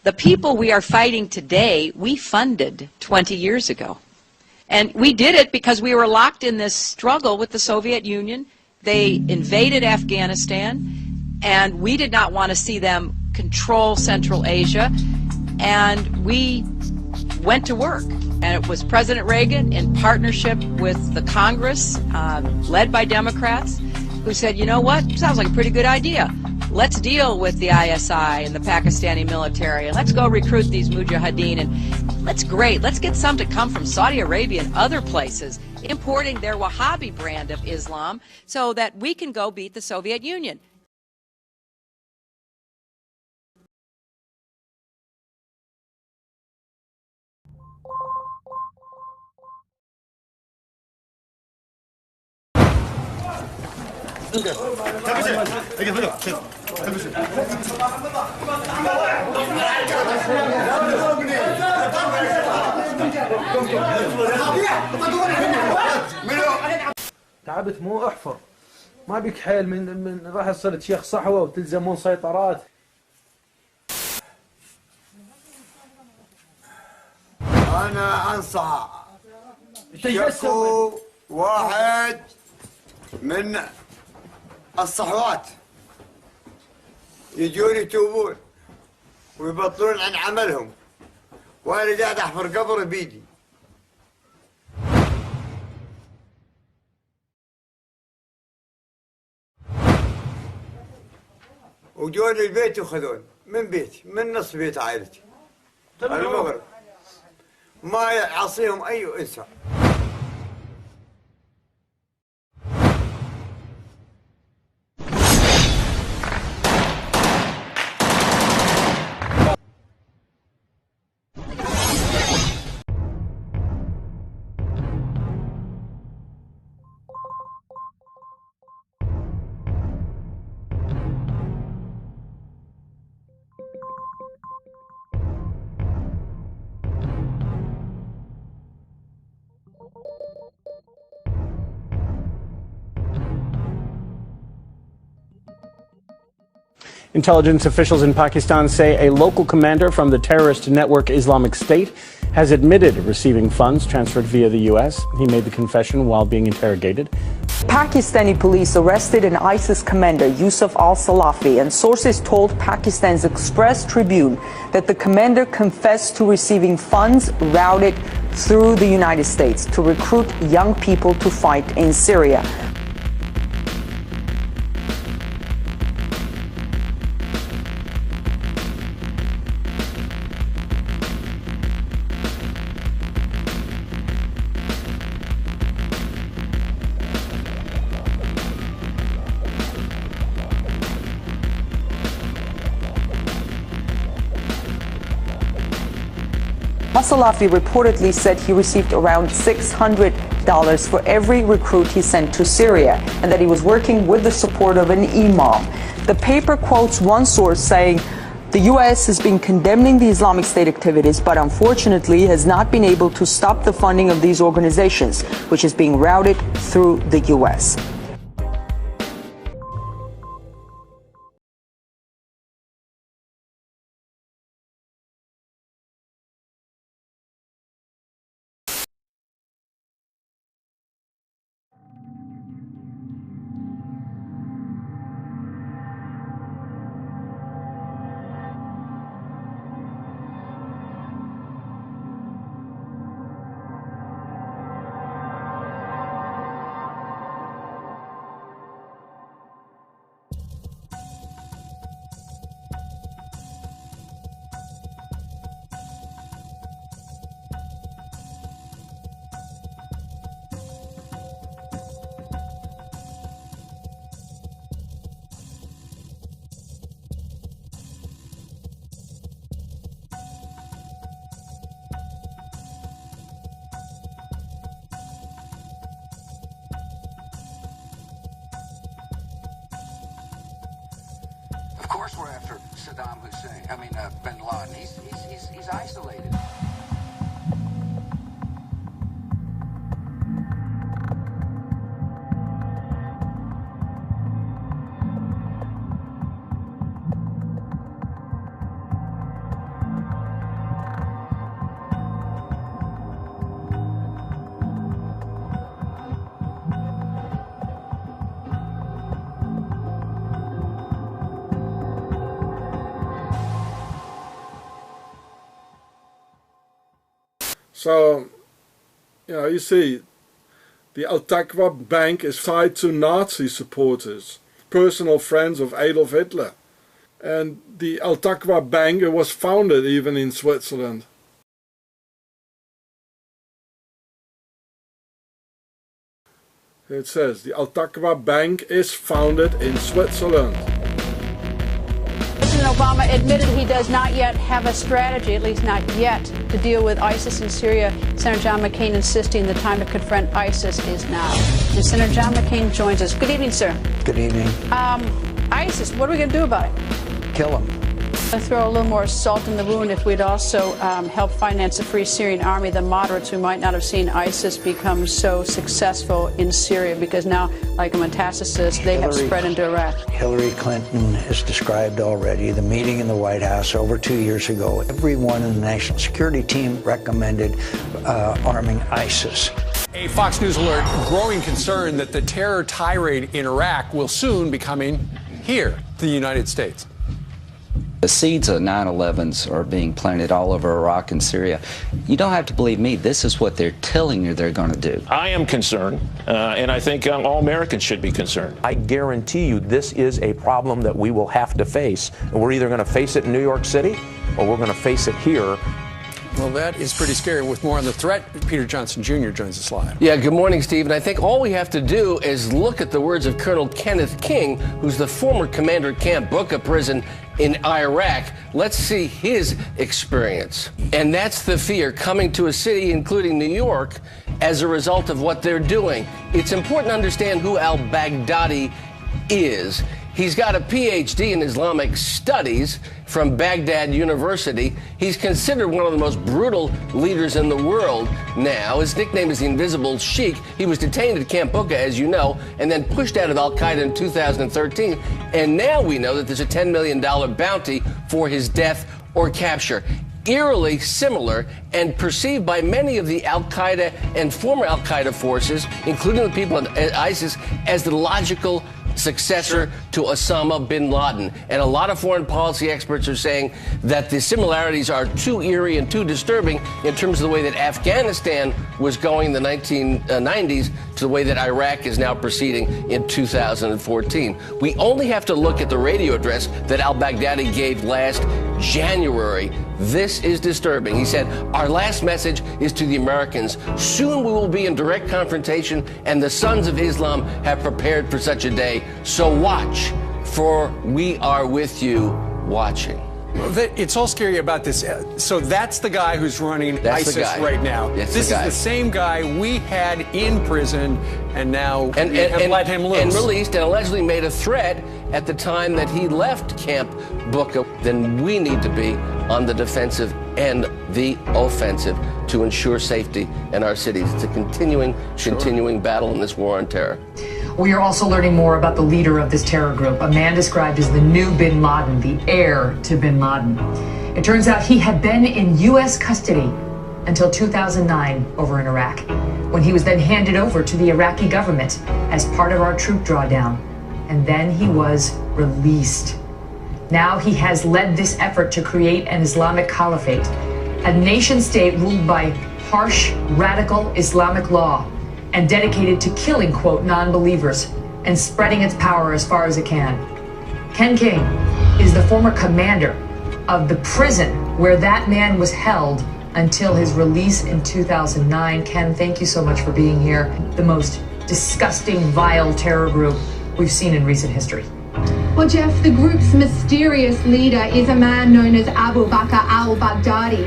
The people we are fighting today, we funded 20 years ago. And we did it because we were locked in this struggle with the Soviet Union. They invaded Afghanistan, and we did not want to see them control Central Asia. And we went to work. And it was President Reagan, in partnership with the Congress, led by Democrats, who said, you know what, sounds like a pretty good idea. Let's deal with the ISI and the Pakistani military, and let's go recruit these mujahideen, and let's get some to come from Saudi Arabia and other places, importing their Wahhabi brand of Islam so that we can go beat the Soviet Union. تعبت مو احفر ما بيك حيل من راح صرت شيخ صحوه وتلزمون سيطرات. انا انصح شكو واحد من الصحوات يجون يتوبون ويبطلون عن عملهم، وانا قاعد احفر قبر بيدي. وجوني البيت وخذون من بيتي، من نص بيت عائلتي المغرب، ما يعصيهم اي انسان. Intelligence officials in Pakistan say a local commander from the terrorist network Islamic State has admitted receiving funds transferred via the U.S. He made the confession while being interrogated. Pakistani police arrested an ISIS commander, Yusuf al-Salafi, and sources told Pakistan's Express Tribune that the commander confessed to receiving funds routed through the United States to recruit young people to fight in Syria. Al-Salafi reportedly said he received around $600 for every recruit he sent to Syria, and that he was working with the support of an imam. The paper quotes one source saying the U.S. has been condemning the Islamic State activities, but unfortunately has not been able to stop the funding of these organizations, which is being routed through the U.S. Of course we're after Saddam Hussein. Bin Laden. He's isolated. So, you see, the Al-Taqwa Bank is tied to Nazi supporters, personal friends of Adolf Hitler. And the Al-Taqwa Bank was founded even in Switzerland. It says the Al-Taqwa Bank is founded in Switzerland. President Obama admitted he does not yet have a strategy, at least not yet, to deal with ISIS in Syria. Senator John McCain insisting the time to confront ISIS is now. And Senator John McCain joins us. Good evening, sir. Good evening. ISIS, what are we going to do about it? Kill them. Throw a little more salt in the wound if we'd also help finance the Free Syrian Army, the moderates who might not have seen ISIS become so successful in Syria, because now, like a metastasis, they have spread into Iraq. Hillary Clinton has described already the meeting in the White House over 2 years ago. Everyone in the national security team recommended arming ISIS. A Fox News alert, growing concern that the terror tirade in Iraq will soon be coming here to the United States. The seeds of 9/11s are being planted all over Iraq and Syria. You don't have to believe me. This is what they're telling you they're going to do. I am concerned, and I think all Americans should be concerned. I guarantee you this is a problem that we will have to face. And we're either going to face it in New York City or we're going to face it here. Well, that is pretty scary. With more on the threat, Peter Johnson Jr. joins us live. Yeah, good morning, Steve. And I think all we have to do is look at the words of Colonel Kenneth King, who's the former commander at Camp Bucca prison in Iraq. Let's see his experience. And that's the fear coming to a city, including New York, as a result of what they're doing. It's important to understand who al-Baghdadi is. He's got a PhD in Islamic studies from Baghdad University. He's considered one of the most brutal leaders in the world now. His nickname is the Invisible Sheikh. He was detained at Camp Bucca, as you know, and then pushed out of al-Qaeda in 2013. And now we know that there's a $10 million bounty for his death or capture. Eerily similar and perceived by many of the al-Qaeda and former al-Qaeda forces, including the people at ISIS, as the logical successor to Osama bin Laden. And a lot of foreign policy experts are saying that the similarities are too eerie and too disturbing in terms of the way that Afghanistan was going in the 1990s to the way that Iraq is now proceeding in 2014. We only have to look at the radio address that al-Baghdadi gave last January. This is disturbing. He said, "Our last message is to the Americans. Soon we will be in direct confrontation, and the sons of Islam have prepared for such a day. So watch, for we are with you watching." It's all scary about this. So that's the guy who's running ISIS right now. This is the same guy we had in prison, and now we have let him loose. And released, and allegedly made a threat at the time that he left Camp Bucca. Then we need to be on the defensive and the offensive to ensure safety in our cities. It's a continuing battle in this war on terror. We are also learning more about the leader of this terror group, a man described as the new bin Laden, the heir to bin Laden. It turns out he had been in U.S. custody until 2009 over in Iraq, when he was then handed over to the Iraqi government as part of our troop drawdown. And then he was released. Now he has led this effort to create an Islamic caliphate, a nation state ruled by harsh, radical Islamic law, and dedicated to killing, quote, non-believers and spreading its power as far as it can. Ken King is the former commander of the prison where that man was held until his release in 2009. Ken, thank you so much for being here. The most disgusting, vile terror group we've seen in recent history. Well, Jeff, the group's mysterious leader is a man known as Abu Bakr al-Baghdadi.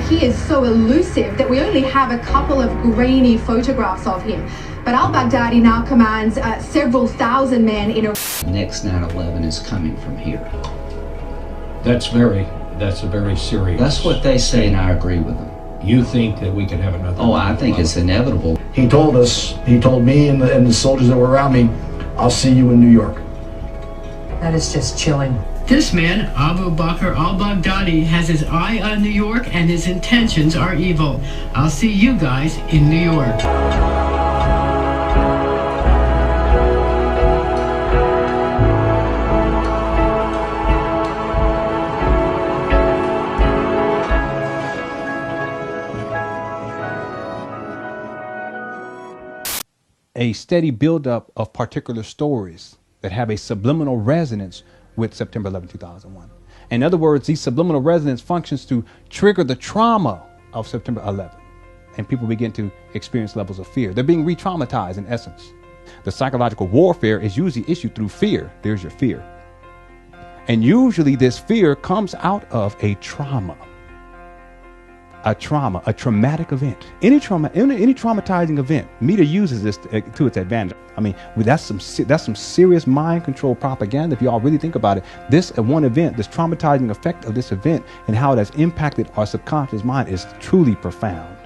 He is so elusive that we only have a couple of grainy photographs of him. But al-Baghdadi now commands several thousand men in a... Next 9/11 is coming from here. That's a very serious... That's what they say, and I agree with them. You think that we could have another... Oh, I think it's inevitable. He told me and the soldiers that were around me, "I'll see you in New York." That is just chilling. This man, Abu Bakr al-Baghdadi, has his eye on New York and his intentions are evil. I'll see you guys in New York. a steady buildup of particular stories that have a subliminal resonance with September 11, 2001. In other words, these subliminal resonance functions to trigger the trauma of September 11, and people begin to experience levels of fear. They're being re-traumatized in essence. The psychological warfare is usually issued through fear. There's your fear. And usually this fear comes out of a trauma, a traumatic event. Any traumatizing event, media uses this to its advantage. I mean, that's some serious mind control propaganda. If you all really think about it, this one event, this traumatizing effect of this event and how it has impacted our subconscious mind is truly profound.